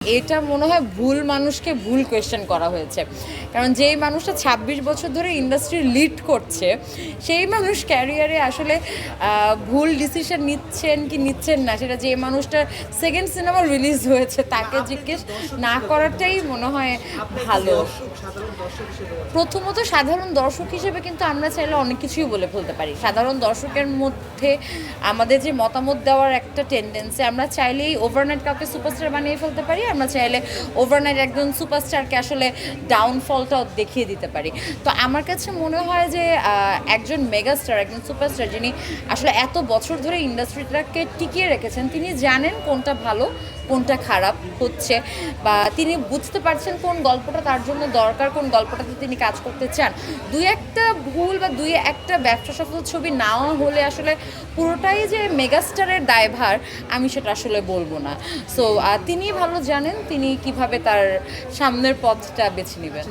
এটা মনে হয় ভুল মানুষকে ভুল কোয়েশ্চেন করা হয়েছে, কারণ যেই মানুষটা ২৬ বছর ধরে ইন্ডাস্ট্রি লিড করছে সেই মানুষ ক্যারিয়ারে আসলে ভুল ডিসিশন নিচ্ছেন কি নিচ্ছেন না, সেটা যে মানুষটার সেকেন্ড সিনেমা রিলিজ হয়েছে তাকে জিজ্ঞেস না করাটাই মনে হয় ভালো। প্রথমত সাধারণ দর্শক হিসেবে কিন্তু আমরা চাইলে অনেক কিছুই বলে ফেলতে পারি। সাধারণ দর্শকের মধ্যে আমাদের যে মতামত দেওয়ার একটা টেন্ডেন্সি, আমরা চাইলেই ওভারনাইট কাউকে সুপারস্টার বানিয়ে ফেলতে পারি, আমরা চাইলে ওভারনাইট একজন সুপারস্টারকে আসলে ডাউনফলটাও দেখিয়ে দিতে পারি। তো আমার কাছে মনে হয় যে একজন মেগাস্টার, একজন সুপারস্টার যিনি আসলে এত বছর ধরে ইন্ডাস্ট্রিটাকে টিকিয়ে রেখেছেন, তিনি জানেন কোনটা ভালো কোনটা খারাপ হচ্ছে, বা তিনি বুঝতে পারছেন কোন গল্পটা তার জন্য দরকার, কোন গল্পটাতে তিনি কাজ করতে চান। দুই একটা ভুল বা দুই একটা ব্যবসা সফল ছবি নাও হলে আসলে পুরোটাই যে মেগাস্টারের দায়ভার আমি সেটা আসলে বলবো না। সো তিনি ভালো জানেন তিনি কিভাবে তার সামনের পথটা বেছে নেবেন।